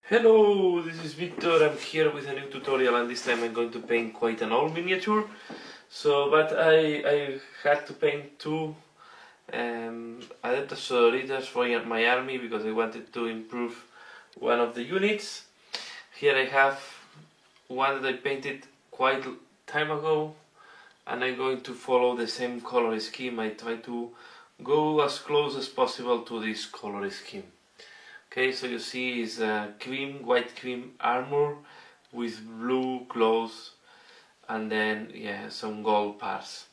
Hello, this is Victor. I'm here with a new tutorial, and this time I'm going to paint quite an old miniature. But I had to paint two Adeptas Sodoritas for my army because I wanted to improve one of the units. Here I have one that I painted quite time ago, and I'm going to follow the same color scheme. I try to go as close as possible to this color scheme. Okay, so you see it's a white cream armor with blue clothes and then some gold parts.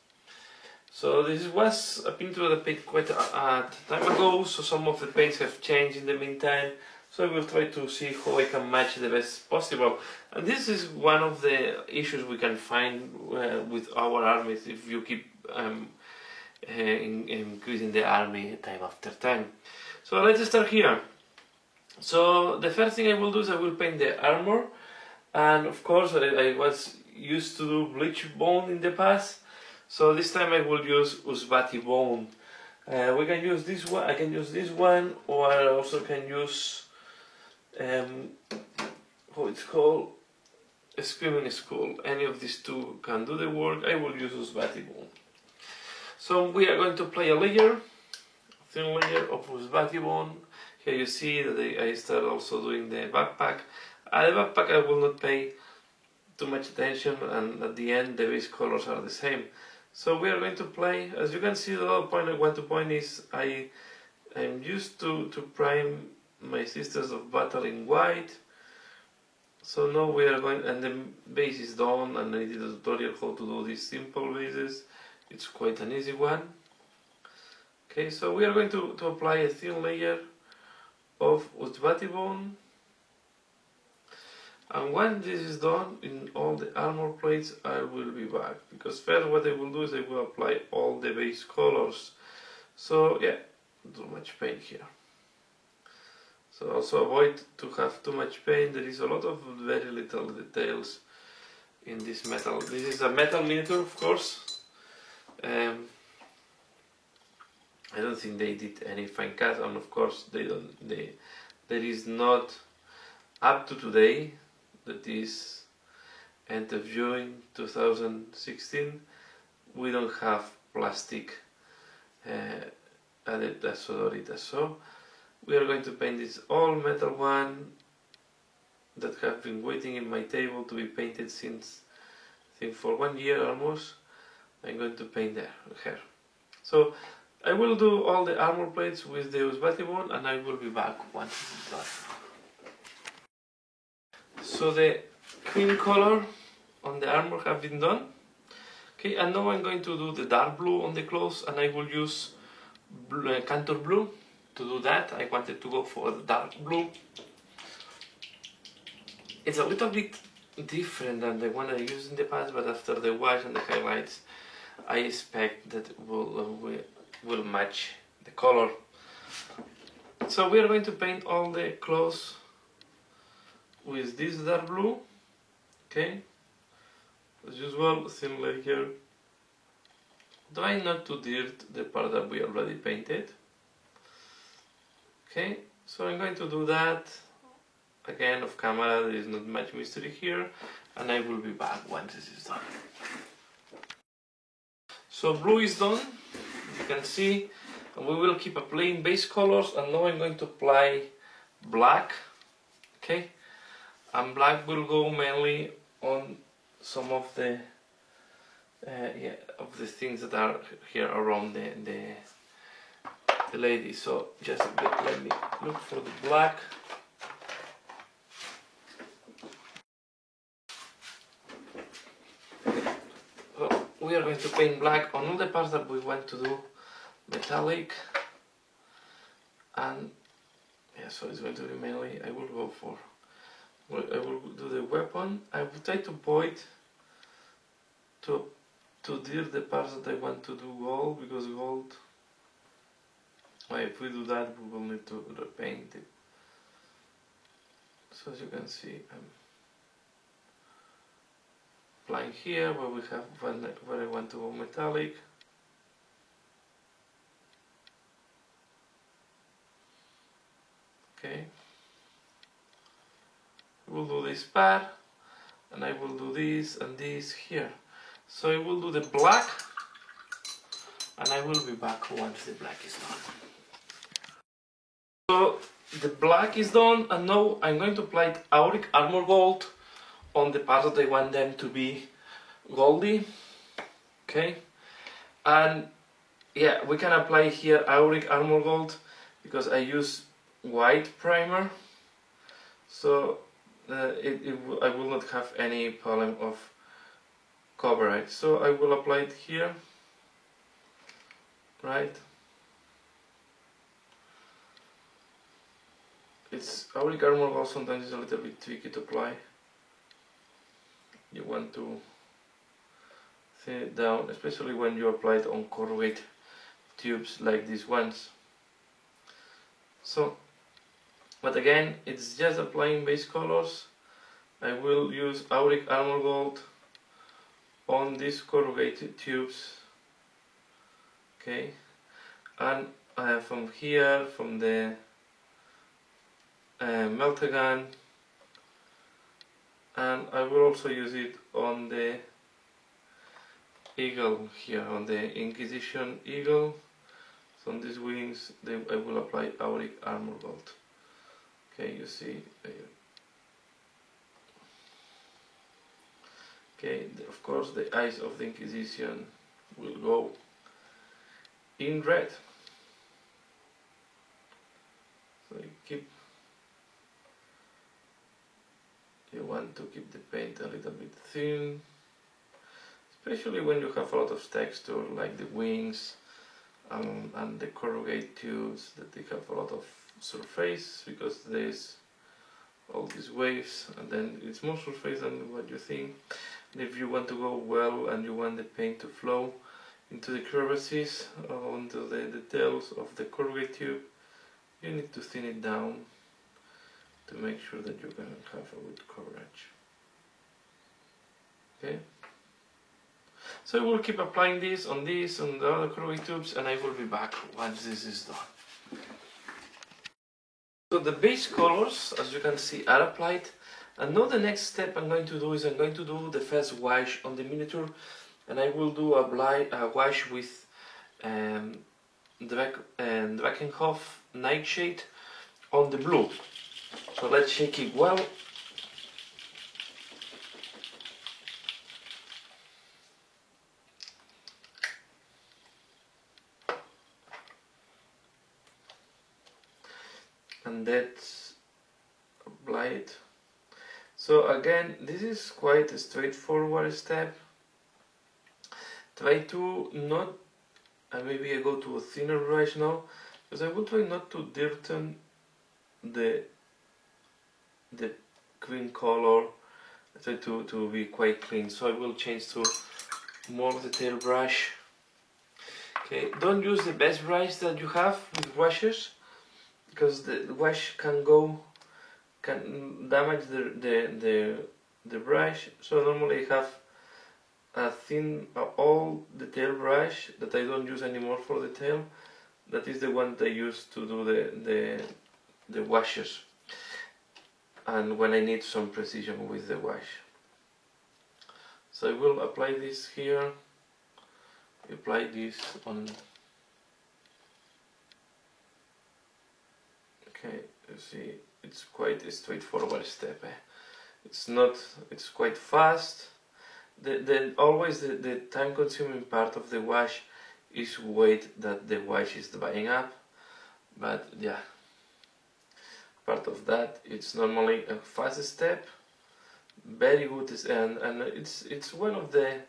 So this was a painter that I painted quite a time ago, so some of the paints have changed in the meantime. So I will try to see how I can match the best possible. And this is one of the issues we can find with our armies if you keep increasing the army time after time. So let's start here. So the first thing I will do is I will paint the armor, and of course I was used to do bleach bone in the past, so this time I will use Usbati bone. We can use this one, I can use this one, or I also can use how it's called, a Screaming Skull. Any of these two can do the work. I will use Usbati bone. So we are going to apply a thin layer of Usbati bone. Here you see that I start also doing the backpack. The backpack I will not pay too much attention, and at the end the base colors are the same. So we are going to play. As you can see, the whole point I want to point is I'm used to prime my Sisters of Battle in white. So now we are going, and the base is done, and I did a tutorial how to do these simple bases. It's quite an easy one. Okay, so we are going to apply a thin layer of Usbati bone, and when this is done in all the armor plates I will be back, because first what I will do is I will apply all the base colors. So yeah, too much paint here, so also avoid to have too much paint. There is a lot of very little details in this metal. This is a metal miniature, of course. I don't think they did any fine cut, and of course there is not, up to today, that is end of June 2016, we don't have plastic Adeptas Sodoritas. So we are going to paint this all metal one that have been waiting in my table to be painted since, I think, for 1 year almost. I'm going to paint her. So I will do all the armor plates with the Usbati bone, and I will be back once it's done. So the cream color on the armor have been done. Okay, and now I'm going to do the dark blue on the clothes, and I will use Cantor blue to do that. I wanted to go for the dark blue. It's a little bit different than the one I used in the past, but after the wash and the highlights, I expect that will match the color. So we are going to paint all the clothes with this dark blue. Okay, as usual, thin layer. Try not to dirt the part that we already painted. Okay, so I'm going to do that again off camera. There is not much mystery here, and I will be back once this is done. So blue is done, you can see, and we will keep applying base colors, and now I'm going to apply black. Okay, and black will go mainly on some of the things that are here around the lady. So just let me look for the black. We are going to paint black on all the parts that we want to do metallic, and yeah, so it's going to be mainly, I will do the weapon. I will try to avoid to do the parts that I want to do gold, because gold, well, if we do that we will need to repaint it. So as you can see, I'm applying here where we have where I want to go metallic. Okay, will do this part, and I will do this and this here. So I will do the black, and I will be back once the black is done. So the black is done, and now I'm going to apply Auric Armor Gold on the parts that I want them to be goldy. Okay, and yeah, we can apply here Auric Armor Gold because I use white primer, so I will not have any problem of coverage. So I will apply it here, right? It's Auric Armor Gold, sometimes it's a little bit tricky to apply. You want to thin it down, especially when you apply it on corrugate tubes like these ones. So, but again, it's just applying base colors. I will use Auric Armor Gold on these corrugated tubes. Okay, and from here, from the melter gun, and I will also use it on the eagle here, on the Inquisition eagle. So on these wings I will apply Auric Armor Gold. Okay, you see okay, of course the eyes of the Inquisition will go in red. So you want to keep the paint a little bit thin, especially when you have a lot of texture like the wings and the corrugate tubes, that they have a lot of surface because there's all these waves, and then it's more surface than what you think. And if you want to go well and you want the paint to flow into the crevices, onto the details of the corrugate tube, you need to thin it down to make sure that you can have a good coverage. Okay, so I will keep applying this on the other corrugate tubes, and I will be back once this is done. So the base colors, as you can see, are applied, and now the next step I'm going to do is I'm going to do the first wash on the miniature, and I will do a wash with Drakenhof Nightshade on the blue. So let's shake it well. And that's apply it. So again, this is quite a straightforward step. Try to not, maybe I go to a thinner brush now, because I will try not to dirten the green color. I try to be quite clean, so I will change to more detailed brush. Okay, don't use the best brush that you have with washes, because the wash can damage the brush. So normally I have a thin all detail brush that I don't use anymore for detail. That is the one that I use to do the washes, and when I need some precision with the wash. So I will apply this here, apply this on. Okay, you see, it's quite a straightforward step. It's quite fast. Always the time-consuming part of the wash is weight that the wash is drying up, but yeah, part of that, it's normally a fast step, very good, and it's one of the,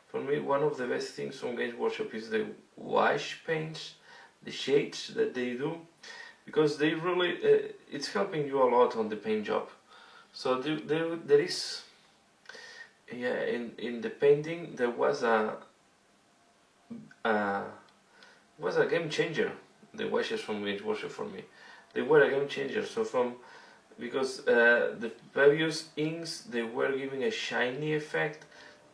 for me, one of the best things on Games Workshop is the wash paints, the shades that they do, because they really, it's helping you a lot on the paint job. So there is, yeah, in the painting there was a game changer. The washes from Games Workshop for me, they were a game changer. So because the previous inks, they were giving a shiny effect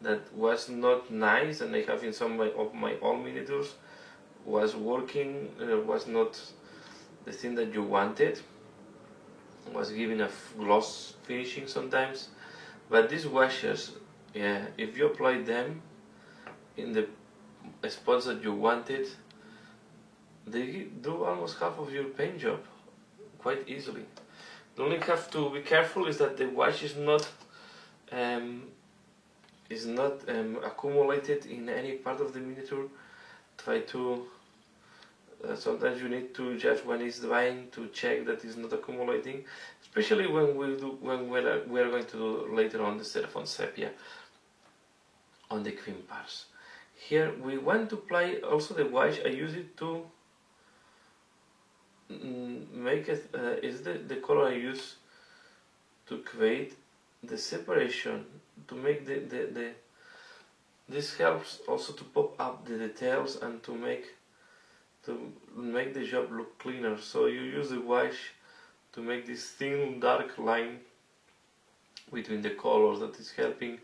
that was not nice, and I have in some of my old miniatures was working, was not the thing that you wanted. was giving a gloss finishing sometimes, but these washers, yeah, if you apply them in the spots that you wanted, they do almost half of your paint job quite easily. The only have to be careful is that the wash is not accumulated in any part of the miniature. Try to sometimes you need to judge when it's drying to check that it's not accumulating, especially when we're going to do later on the Seraphon Sepia on the cream parts. Here we want to apply also the wash. I use it to make it is the color I use to create the separation, to make this helps also to pop up the details and to make the job look cleaner. So you use the wash to make this thin dark line between the colors that is helping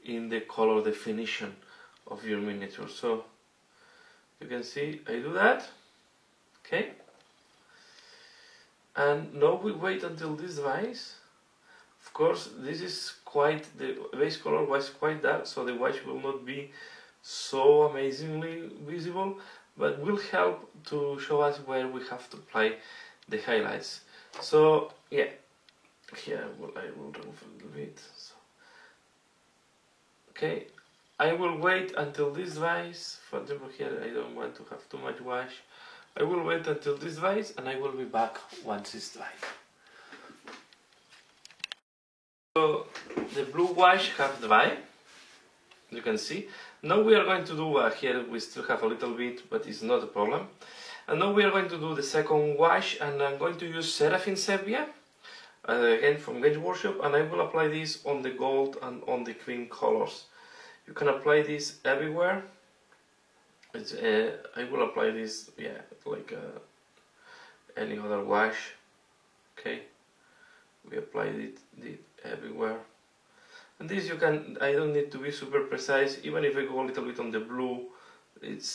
in the color definition of your miniature. So you can see I do that, okay, and now we wait until this dries. Of course, this is the base color was quite dark, so the wash will not be so amazingly visible, but will help to show us where we have to apply the highlights. So yeah, here I will remove a little bit. So, okay, I will wait until this dries. For example, here I don't want to have too much wash. I will wait until this dries and I will be back once it's dry. So the blue wash have dried, you can see. Now we are going to do, here we still have a little bit, but it's not a problem. And now we are going to do the second wash, and I'm going to use Seraphim Sepia, again from Games Workshop, and I will apply this on the gold and on the cream colors. You can apply this everywhere. I will apply this, yeah, like any other wash. Okay, we applied it everywhere. And this I don't need to be super precise. Even if I go a little bit on the blue, it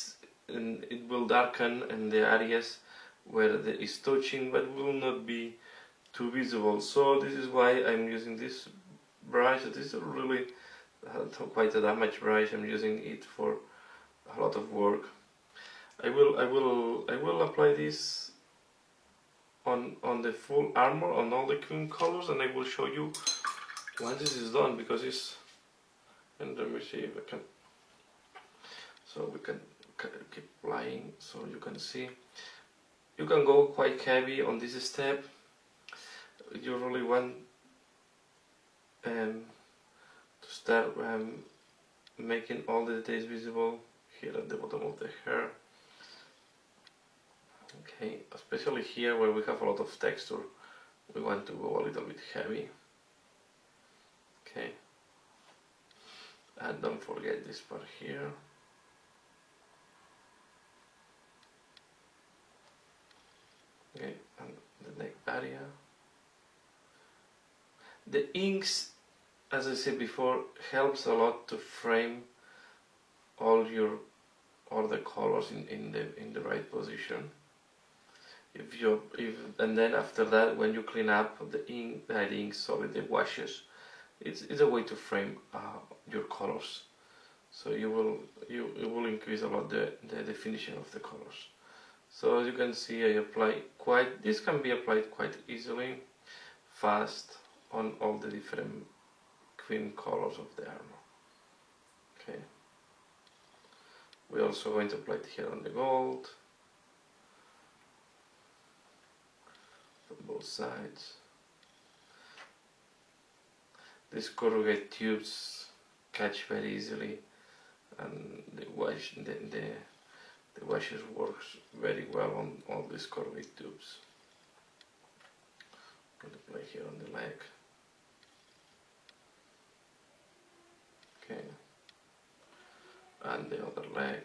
will darken in the areas where it's touching, but will not be too visible. So this is why I'm using this brush. This is really quite a damaged brush. I'm using it for a lot of work. I will apply this on the full armor, on all the cream colors, and I will show you when this is done, because it's, and let me see if I can, so we can keep applying so you can see. You can go quite heavy on this step. You really want to start making all the details visible here at the bottom of the hair. Okay, especially here where we have a lot of texture, we want to go a little bit heavy. Okay, and don't forget this part here. Okay, and the neck area. The inks, as I said before, helps a lot to frame all the colors in the right position. And then after that, when you clean up the the washes, it's a way to frame your colors. So you will increase a lot the definition of the colors. So as you can see, this can be applied quite easily, fast, on all the different cream colors of the armor. Okay. We're also going to apply it here on the gold, from both sides. These corrugate tubes catch very easily, and the washes works very well on all these corrugate tubes. I'm going to apply here on the leg. Okay, and the other leg.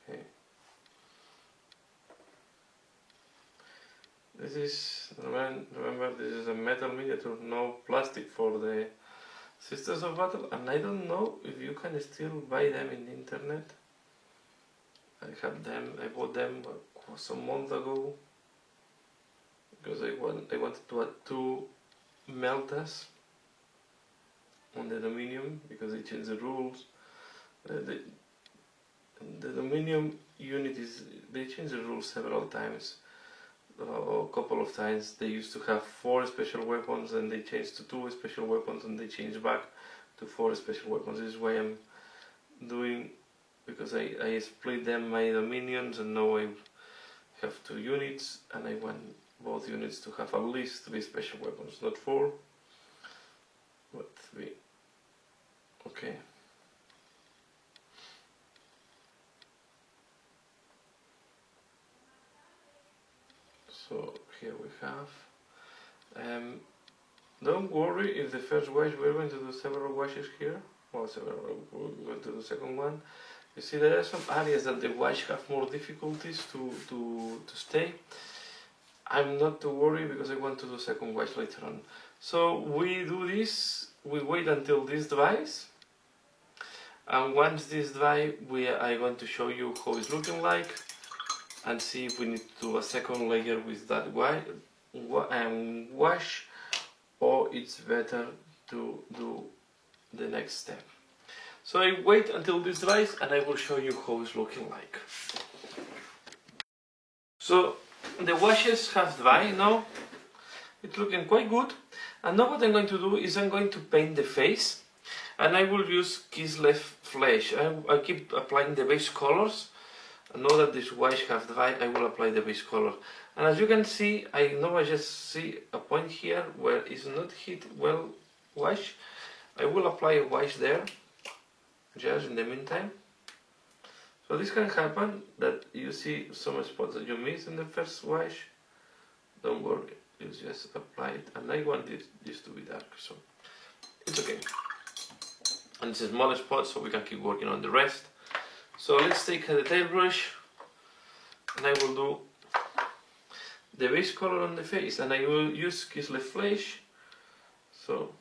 Okay, this is, remember, this is a metal miniature, no plastic for the Sisters of Battle, and I don't know if you can still buy them in the internet. I have them, I bought them some months ago because I wanted to add 2 Meltas on the Dominion because they changed the rules. The Dominion unit they changed the rules several times. A couple of times they used to have 4 special weapons and they changed to 2 special weapons and they changed back to 4 special weapons. This is why I'm doing, because I split them my Dominions and now I have 2 units and I want both units to have at least 3 special weapons, not 4 but 3. Okay. So here we have, don't worry if the first wash, we're going to do several washes here, well we're going to do the second one. You see there are some areas that the wash have more difficulties to stay. I'm not too worried because I want to do second wash later on. So we do this, we wait until this dries, and once this dry I'm going to show you how it's looking like and see if we need to do a second layer with that wash, or it's better to do the next step. So I wait until this dries and I will show you how it's looking like. So the washes have dried now, it's looking quite good, and now what I'm going to do is I'm going to paint the face, and I will use Kislev Flesh. I keep applying the base colors. Now that this wash have dried, I will apply the base color. And as you can see, I just see a point here where it's not hit well wash. I will apply a wash there, just in the meantime. So this can happen, that you see some spots that you missed in the first wash. Don't worry, you just apply it. And I want this to be dark, so it's okay. And it's a small spot, so we can keep working on the rest. So let's take the tail brush and I will do the base color on the face, and I will use Kislev Flesh. So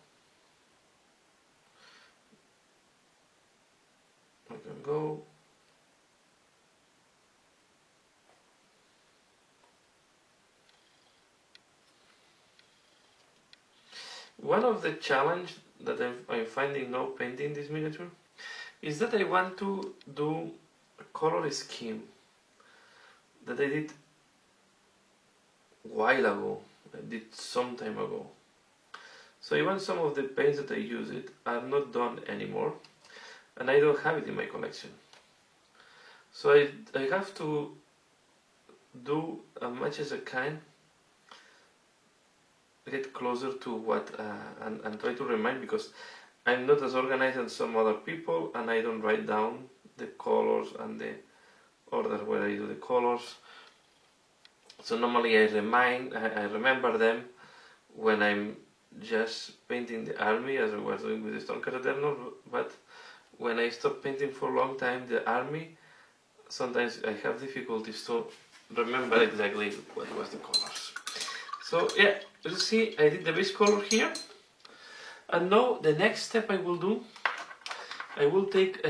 I can go. One of the challenge that I'm finding now painting this miniature is that I want to do a color scheme that I did a while ago, I did some time ago. So even some of the paints that I used are not done anymore, and I don't have it in my collection. So I have to do as much as I can, get closer to what, and try to remind, because I'm not as organized as some other people and I don't write down the colors and the order where I do the colors. So normally I remember them when I'm just painting the army, as I was doing with the Stalker Eternal, but when I stop painting for a long time the army, sometimes I have difficulties to remember exactly what was the colors. So yeah, you see I did the base color here. And now the next step I will do, I will take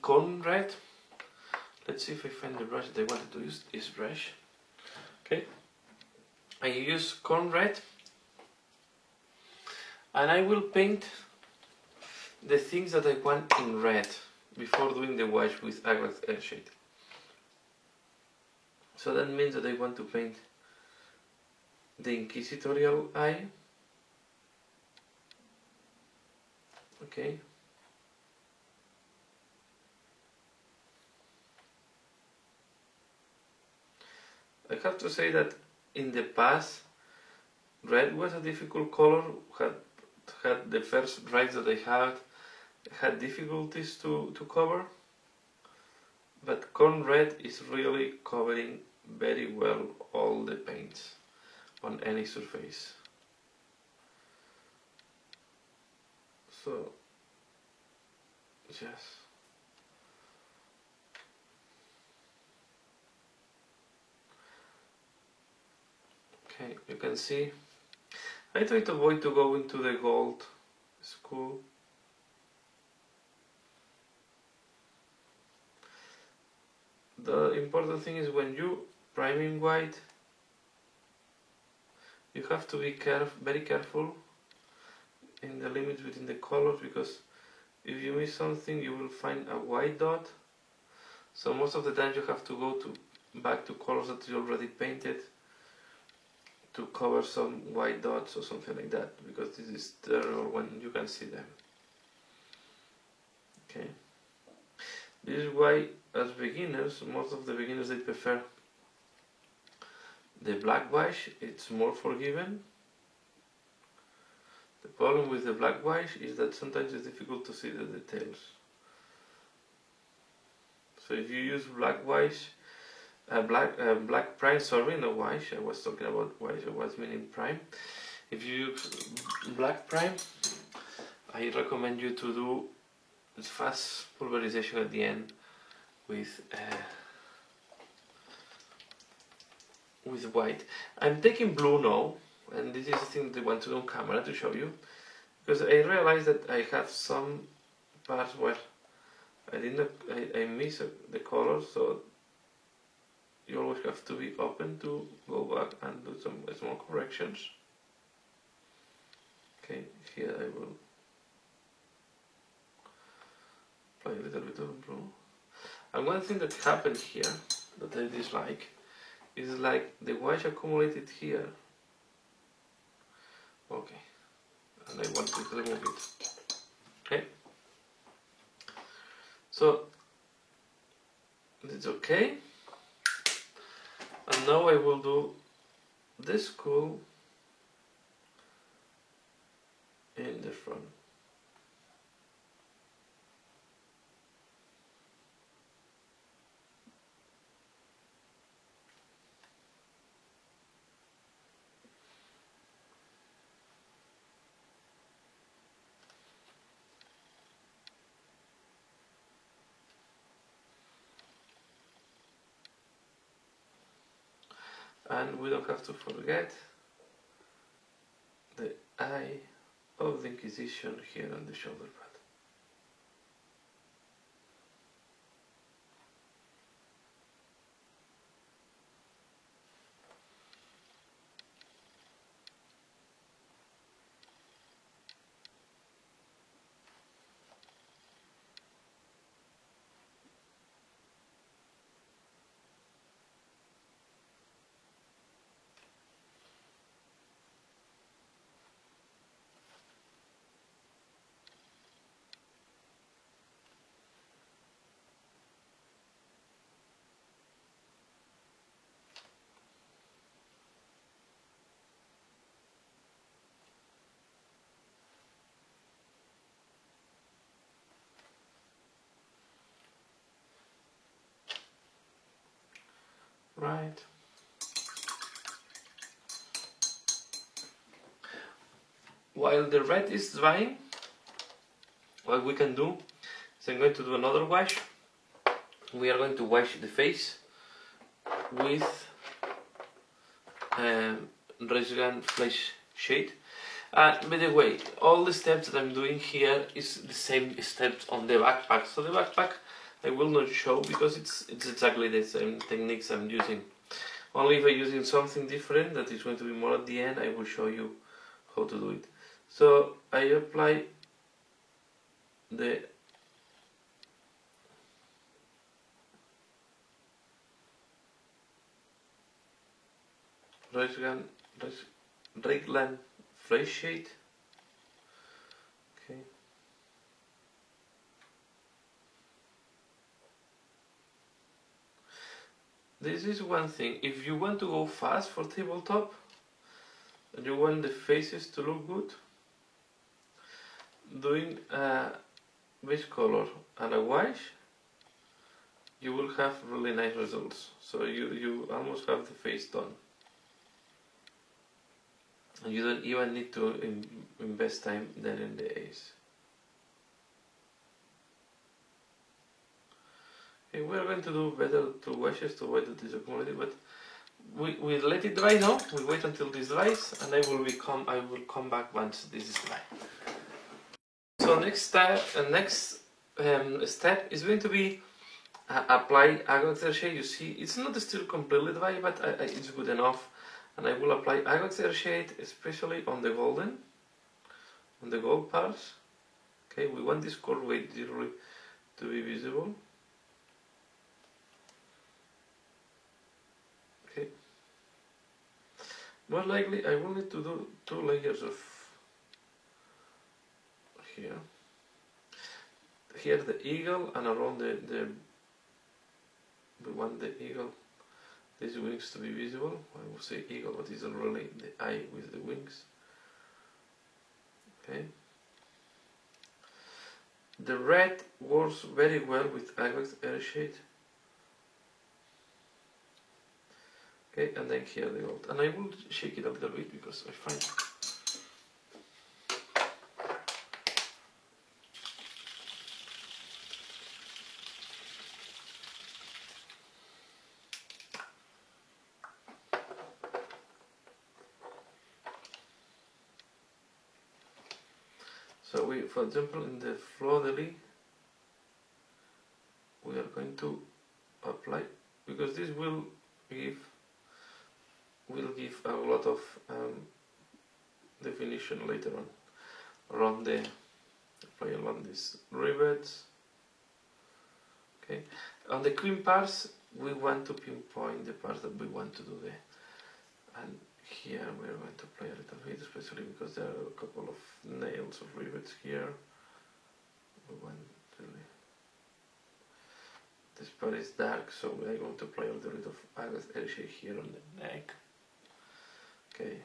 corn red. Let's see if I find the brush that I wanted to use, this brush. Okay, I use corn red and I will paint the things that I want in red before doing the wash with Agrax Airshade. So that means that I want to paint the Inquisitorial eye. Okay. I have to say that in the past, red was a difficult color. Had the first rides that I had difficulties to cover, but corn red is really covering very well all the paints on any surface. So yes. Okay, you can see I try to avoid to go into the gold. It's cool. the important thing is when you prime in white, you have to be very careful in the limits between the colors, because if you miss something you will find a white dot. So most of the time you have to go back to colors that you already painted to cover some white dots or something like that, because this is the error when you can see them. Okay, this is why as beginners, most of the beginners, they prefer the black wash. It's more forgiving. The problem with the black wash is that sometimes it's difficult to see the details. So if you use black wash, black prime, sorry, no wash, I was talking about wash, I was meaning prime. If you use black prime, I recommend you to do fast pulverization at the end with white. I'm taking blue now, and this is the thing that I want to do on camera to show you, because I realized that I have some parts where I miss the colors, so you always have to be open to go back and do some small corrections. Okay, here I will apply a little bit of blue. And one thing that happened here that I dislike is like the wash accumulated here. Okay, and I want to remove it. Okay, so it's okay. And now I will do this skull in the front. And we don't have to forget the eye of the Inquisition here on the shoulder pad. Right. While the red is drying, what we can do is I'm going to do another wash. We are going to wash the face with Reisgan Flesh Shade. By the way, all the steps that I'm doing here is the same steps on the backpack. So the backpack I will not show because it's exactly the same techniques I'm using. Only if I'm using something different that is going to be more at the end, I will show you how to do it. So I apply the Reisgan Flesh Shade. Okay. This is one thing. If you want to go fast for tabletop and you want the faces to look good, doing a base color and a wash, you will have really nice results. So you almost have the face done. And you don't even need to invest time then in the ace. Okay, we are going to do better two washes to avoid the disaccumulated, but we let it dry now. We wait until this dries, and I will come back once this is dry. So next step is going to be apply Agrax shade. You see, it's not still completely dry, but it's good enough. And I will apply Agrax shade, especially on the golden, on the gold parts. Okay, we want this colorway jewelry to be visible. Okay. Most likely, I will need to do 2 layers of here. Here the eagle, and around we want the eagle, these wings to be visible. I will say eagle, but it's really the eye with the wings. Okay. The red works very well with Agrax air shade. Okay, and then here the gold. And I will shake it a little bit because I find so we, for example, in the fleur de lis, we are going to apply, because this will give a lot of definition later on around the apply along these rivets. Okay, on the cream parts we want to pinpoint the parts that we want to do there, and here we're going to play a little bit, especially because there are a couple of nails of rivets here. We want really, this part is dark, so we're going to play a little bit of Agrax air shade here on the neck. Okay,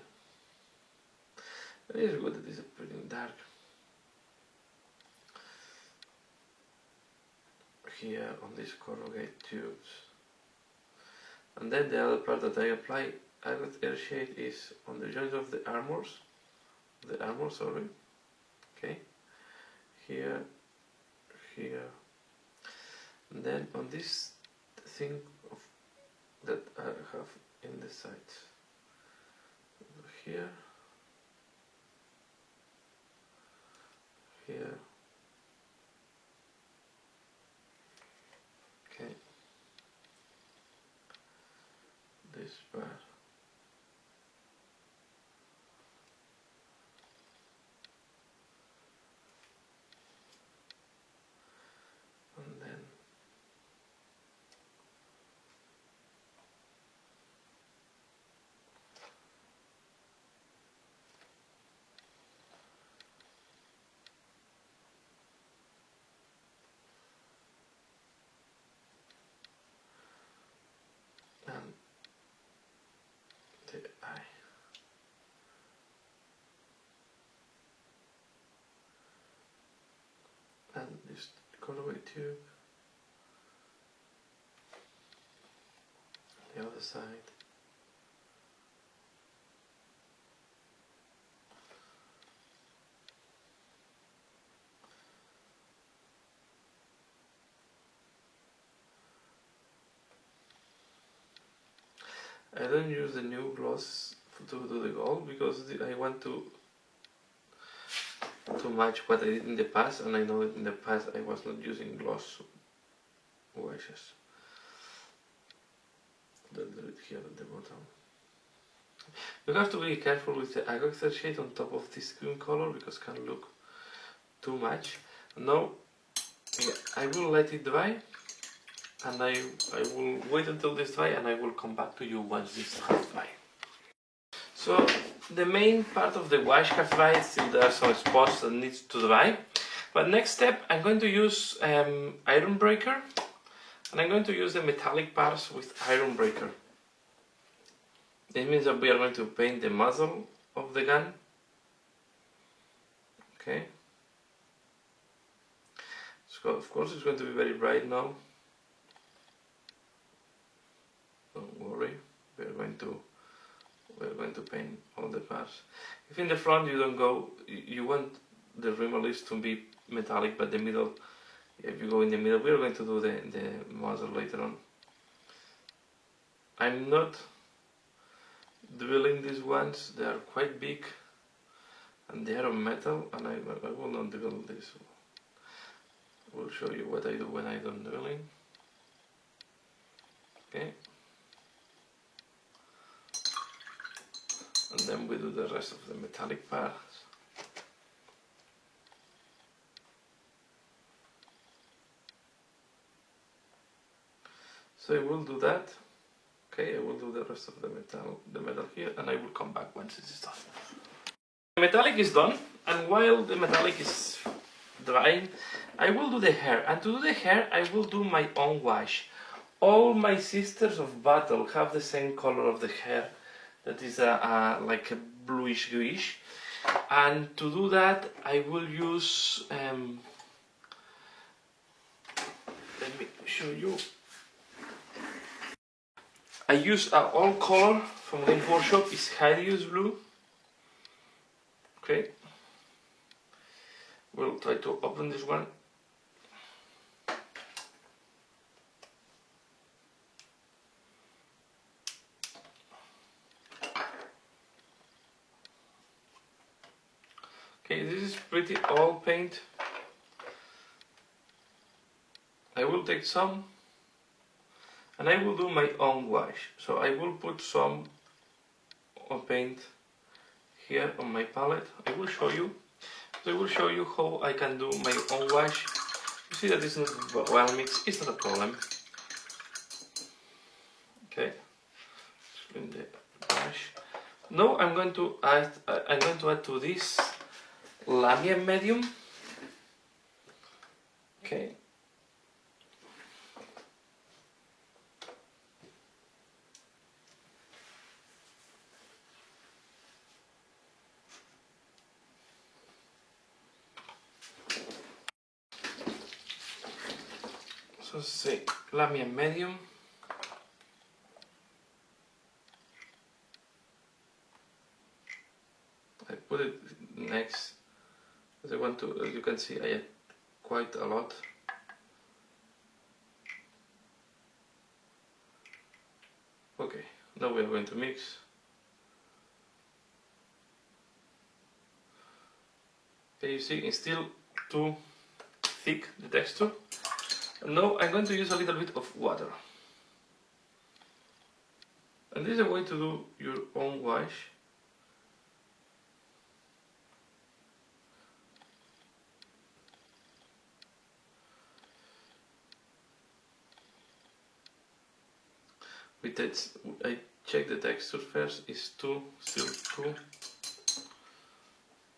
it is good that it's pretty dark. Here on these corrugate tubes, and then the other part that I apply Agrax air shade is on the joints of the armor, sorry. Okay, here, and then on this thing that I have in the sides. Here, okay, this part, and then the eye. And this colorway tube, the other side. I don't use the new gloss to do the gold because I want to match what I did in the past, and I know that in the past I was not using gloss washes. That do it here at the bottom. You have to be careful with the Agrax shade on top of this green color because it can look too much. Now I will let it dry, and I will wait until this dry, and I will come back to you once this has dry. So the main part of the wash has dried. Still there are some spots that needs to dry. But next step, I'm going to use Iron Breaker, and I'm going to use the metallic parts with Iron Breaker. It means that we are going to paint the muzzle of the gun. Okay. So of course it's going to be very bright now. Don't worry, we're going to paint all the parts. If in the front you don't go, you want the rim at least to be metallic, but the middle, if you go in the middle, we're going to do the muzzle later on. I'm not drilling these ones, they are quite big and they are of metal, and I will not drill this. I will show you what I do when I don't drilling. Okay. And then we do the rest of the metallic parts. So I will do that. Okay, I will do the rest of the metal here, and I will come back once it is done. The metallic is done, and while the metallic is drying, I will do the hair. And to do the hair, I will do my own wash. All my Sisters of Battle have the same color of the hair. That is like a bluish greyish. And to do that, I will use. Let me show you. I use an old color from Games Workshop. It's Hideous Blue. Okay. We'll try to open this one. Okay, this is pretty old paint. I will take some and I will do my own wash. So I will put some paint here on my palette. I will show you. So I will show you how I can do my own wash. You see that it's not well mixed, it's not a problem. Okay, in the brush. Now I'm going to add to this Lamy medium. Okay. So say Lamy medium. I put it next, as I want to, as you can see, I add quite a lot. Okay, now we are going to mix. Okay, you see it's still too thick, the texture. And now I'm going to use a little bit of water. And this is a way to do your own wash. I check the texture first, it's still too.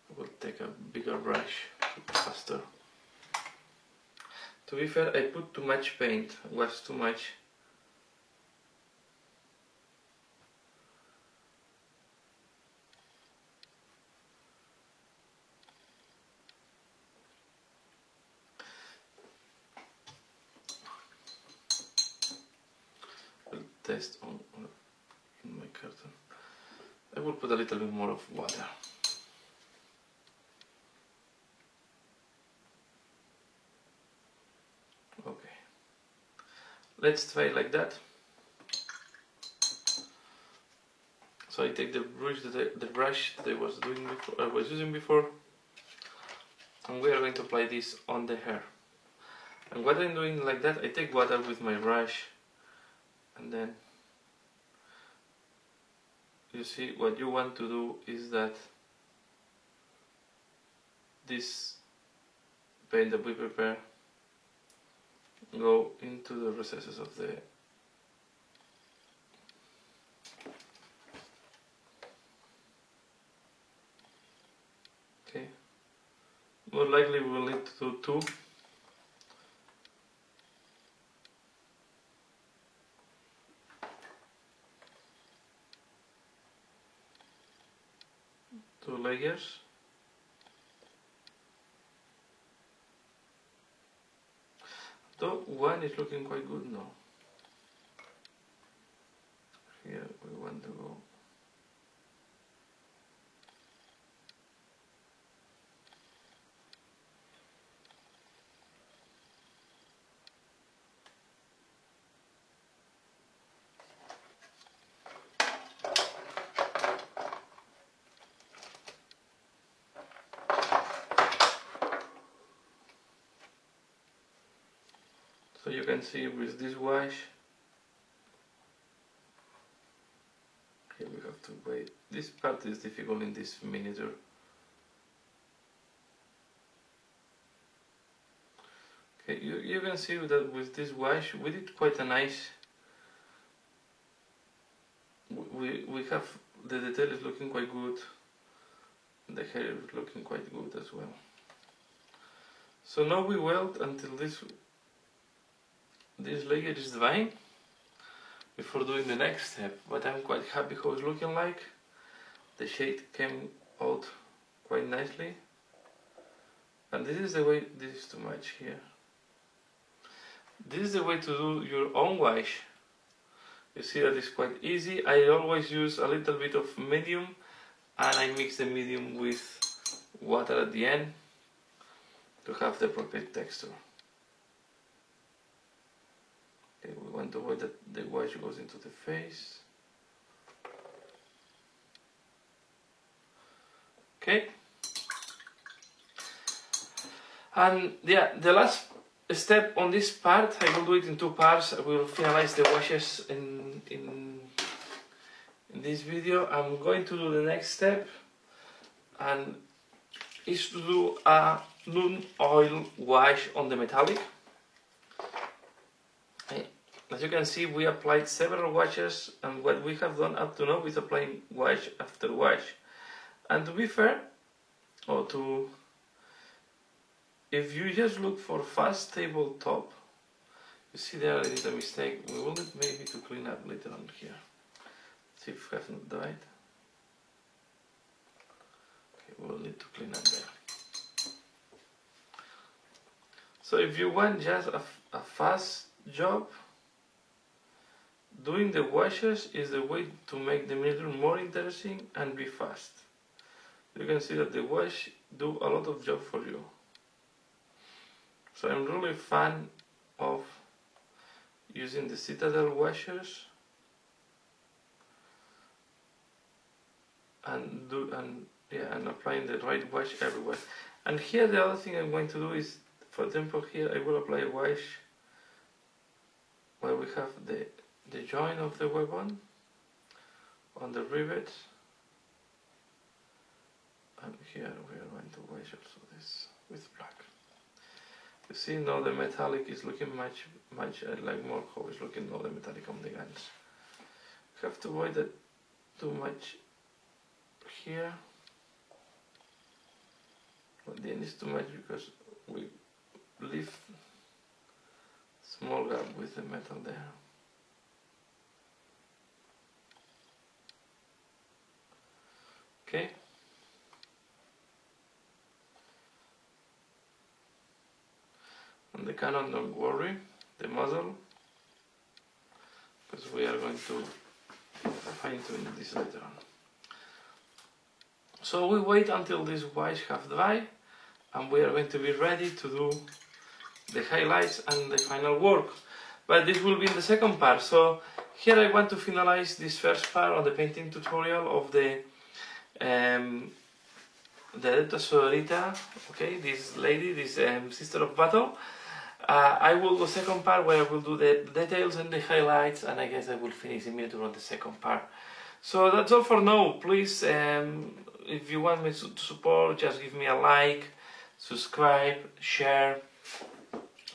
I will take a bigger brush, faster. To be fair, I put too much paint, it was too much. I'll test on my curtain. I will put a little bit more of water. Okay, let's try like that. So I take the brush that I was doing before, I was using before, and we are going to apply this on the hair. And what I'm doing like that, I take water with my brush, and then you see what you want to do is that this paint that we prepare go into the recesses of the okay. More likely we will need to do two. Two layers. Though one is looking quite good now. Here we want to go. So you can see with this wash to wait. This part is difficult in this miniature. Okay, you can see that with this wash we did quite a nice. We have the detail is looking quite good. The hair is looking quite good as well. So now we wait until this layer is drying before doing the next step. But I'm quite happy how it's looking like. The shade came out quite nicely. And this is the way. This is too much here. This is the way to do your own wash. You see that it's quite easy. I always use a little bit of medium and I mix the medium with water at the end to have the appropriate texture. Okay, we want to avoid that the wash goes into the face. Okay. And yeah, the last step on this part, I will do it in two parts. I will finalize the washes in this video. I'm going to do the next step, and is to do a non-oil wash on the metallic. Okay. As you can see, we applied several washes, and what we have done up to now is applying wash after wash. And to be fair, if you just look for fast tabletop, you see there I did a mistake. We will need maybe to clean up later on here. See if we have not dried. Okay, we will need to clean up there. So if you want just a fast job, doing the washes is the way to make the miniature more interesting and be fast. You can see that the wash do a lot of job for you. So I'm really a fan of using the Citadel washers and applying the right wash everywhere. And here the other thing I'm going to do is, for example, here I will apply a wash where we have the joint of the weapon on the rivet, and here we are going to wash also this with black. You see now the metallic is looking much I like more how it's looking now the metallic on the guns. You have to avoid that too much here. But the end is too much because we leave small gap with the metal there. Okay. And the cannon, don't worry, the muzzle, because we are going to fine tune this later on. So we wait until this wash have dry, and we are going to be ready to do the highlights and the final work. But this will be in the second part. So here I want to finalize this first part of the painting tutorial of the Adepta Sodalita, okay, this lady, this sister of battle. I will do the second part where I will do the details and the highlights, and I guess I will finish the miniature on the second part. So that's all for now. Please, if you want me to support, just give me a like, subscribe, share,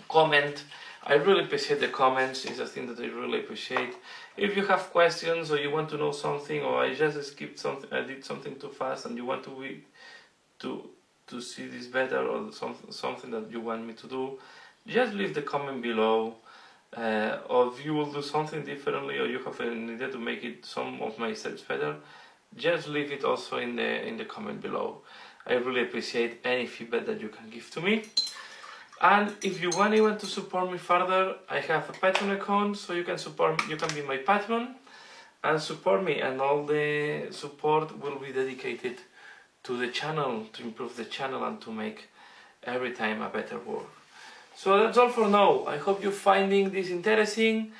comment. I really appreciate the comments. It's a thing that I really appreciate. If you have questions or you want to know something, or I just skipped something, I did something too fast, and you want to see this better, or something that you want me to do, just leave the comment below. Or if you will do something differently, or you have an idea to make it some of my steps better, just leave it also in the comment below. I really appreciate any feedback that you can give to me. And if you want even to support me further, I have a Patreon account, so you can support me, you can be my patron and support me, and all the support will be dedicated to the channel, to improve the channel and to make every time a better work. So that's all for now. I hope you're finding this interesting.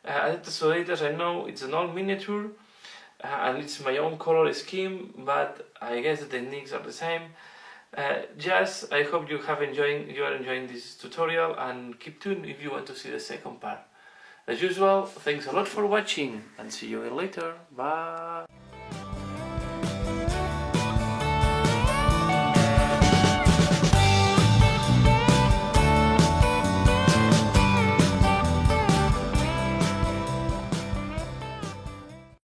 Adepta Sodalita, I know it's an old miniature and it's my own color scheme, but I guess the techniques are the same. I hope you are enjoying this tutorial, and keep tuned if you want to see the second part. As usual, thanks a lot for watching, and see you later. Bye.